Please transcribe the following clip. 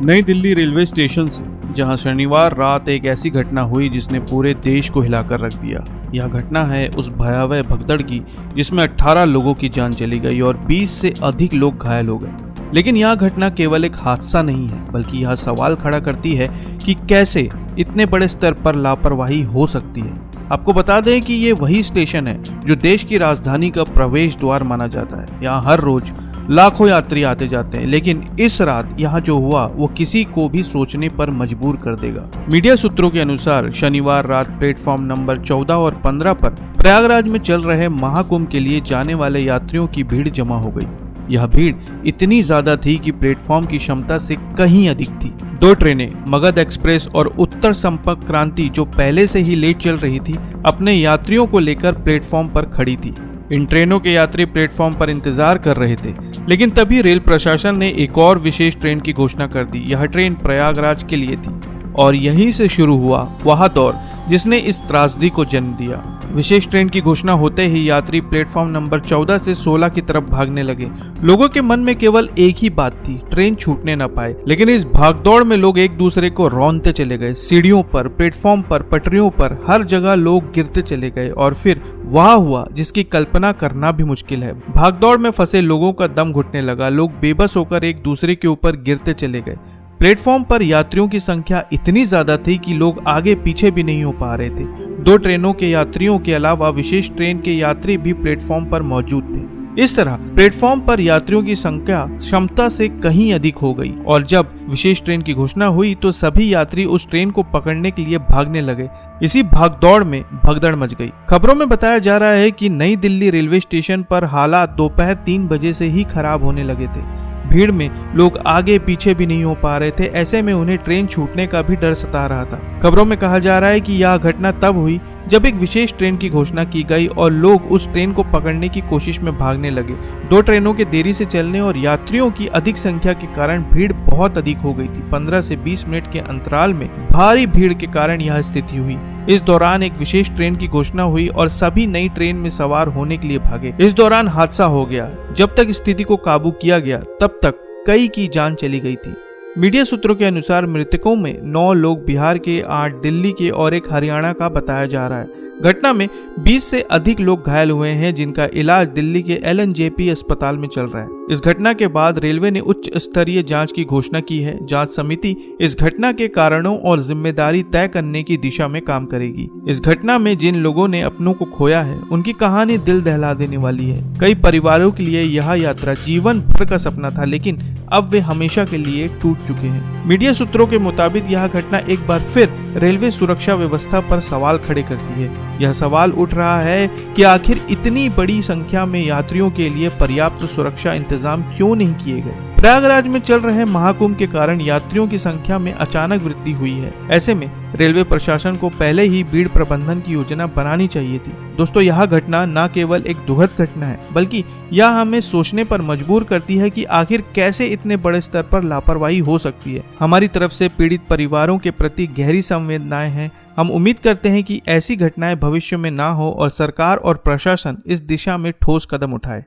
नई Delhi railway station से, जहां शनिवार रात एक ऐसी घटना हुई जिसने पूरे देश को हिलाकर रख दिया। यह घटना है उस भयावह भगदड़ की जिसमें 18 लोगों की जान चली गई और 20 से अधिक लोग घायल हो गए। लेकिन यह घटना केवल एक हादसा नहीं है, बल्कि यह सवाल खड़ा करती है कि कैसे इतने बड़े स्तर पर लापरवाही हो सकती है। आपको बता दें कि ये वही स्टेशन है जो देश की राजधानी का प्रवेश द्वार माना जाता है। यहाँ हर रोज लाखों यात्री आते जाते हैं, लेकिन इस रात यहाँ जो हुआ वो किसी को भी सोचने पर मजबूर कर देगा। मीडिया सूत्रों के अनुसार शनिवार रात प्लेटफॉर्म नंबर 14 और 15 पर प्रयागराज में चल रहे महाकुंभ के लिए जाने वाले यात्रियों की भीड़ जमा हो गई। यह भीड़ इतनी ज्यादा थी कि प्लेटफॉर्म की क्षमता से कहीं अधिक थी। 2 ट्रेनें, मगध एक्सप्रेस और उत्तर संपर्क क्रांति, जो पहले से ही लेट चल रही थी, अपने यात्रियों को लेकर प्लेटफॉर्म पर खड़ी थी। इन ट्रेनों के यात्री प्लेटफॉर्म पर इंतजार कर रहे थे, लेकिन तभी रेल प्रशासन ने एक और विशेष ट्रेन की घोषणा कर दी। यह ट्रेन प्रयागराज के लिए थी और यहीं से शुरू हुआ वह दौर जिसने इस त्रासदी को जन्म दिया। विशेष ट्रेन की घोषणा होते ही यात्री प्लेटफॉर्म नंबर 14 से 16 की तरफ भागने लगे। लोगों के मन में केवल एक ही बात थी, ट्रेन छूटने न पाए। लेकिन इस भागदौड़ में लोग एक दूसरे को रौंदते चले गए। सीढ़ियों पर, प्लेटफॉर्म पर, पटरियों पर, हर जगह लोग गिरते चले गए और फिर वह हुआ जिसकी कल्पना करना भी मुश्किल है। भागदौड़ में फंसे लोगों का दम घुटने लगा। लोग बेबस होकर एक दूसरे के ऊपर गिरते चले गए। प्लेटफॉर्म पर यात्रियों की संख्या इतनी ज्यादा थी कि लोग आगे पीछे भी नहीं हो पा रहे थे। 2 ट्रेनों के यात्रियों के अलावा विशेष ट्रेन के यात्री भी प्लेटफॉर्म पर मौजूद थे। इस तरह प्लेटफॉर्म पर यात्रियों की संख्या क्षमता से कहीं अधिक हो गई और जब विशेष ट्रेन की घोषणा हुई तो सभी यात्री उस ट्रेन को पकड़ने के लिए भागने लगे। इसी भागदौड़ में भगदड़ मच गई। खबरों में बताया जा रहा है कि नई दिल्ली रेलवे स्टेशन पर हालात दोपहर 3 बजे से ही खराब होने लगे थे। भीड़ में लोग आगे पीछे भी नहीं हो पा रहे थे। ऐसे में उन्हें ट्रेन छूटने का भी डर सता रहा था। खबरों में कहा जा रहा है कि यह घटना तब हुई जब एक विशेष ट्रेन की घोषणा की गई और लोग उस ट्रेन को पकड़ने की कोशिश में भागने लगे। 2 ट्रेनों के देरी से चलने और यात्रियों की अधिक संख्या के कारण भीड़ बहुत अधिक हो गई थी। 15 से 20 मिनट के अंतराल में भारी भीड़ के कारण यह स्थिति हुई। इस दौरान एक विशेष ट्रेन की घोषणा हुई और सभी नई ट्रेन में सवार होने के लिए भागे। इस दौरान हादसा हो गया। जब तक स्थिति को काबू किया गया तब तक कई की जान चली गई थी। मीडिया सूत्रों के अनुसार मृतकों में 9 लोग बिहार के, 8 दिल्ली के और 1 हरियाणा का बताया जा रहा है। घटना में 20 से अधिक लोग घायल हुए हैं, जिनका इलाज दिल्ली के LNJP अस्पताल में चल रहा है। इस घटना के बाद रेलवे ने उच्च स्तरीय जांच की घोषणा की है। जांच समिति इस घटना के कारणों और जिम्मेदारी तय करने की दिशा में काम करेगी। इस घटना में जिन लोगों ने अपनों को खोया है, उनकी कहानी दिल दहला देने वाली है। कई परिवारों के लिए यह यात्रा जीवन भर का सपना था, लेकिन अब वे हमेशा के लिए टूट चुके हैं। मीडिया सूत्रों के मुताबिक यह घटना एक बार फिर रेलवे सुरक्षा व्यवस्था पर सवाल खड़े करती है। यह सवाल उठ रहा है कि आखिर इतनी बड़ी संख्या में यात्रियों के लिए पर्याप्त सुरक्षा इंतजाम क्यों नहीं किए गए। प्रयागराज में चल रहे महाकुंभ के कारण यात्रियों की संख्या में अचानक वृद्धि हुई है। ऐसे में रेलवे प्रशासन को पहले ही भीड़ प्रबंधन की योजना बनानी चाहिए थी। दोस्तों, यह घटना न केवल एक दुखद घटना है, बल्कि यह हमें सोचने पर मजबूर करती है कि आखिर कैसे इतने बड़े स्तर पर लापरवाही हो सकती है। हमारी तरफ से पीड़ित परिवारों के प्रति गहरी संवेदनाएं हैं। हम उम्मीद करते हैं कि ऐसी घटनाएं भविष्य में ना हो और सरकार और प्रशासन इस दिशा में ठोस कदम उठाए।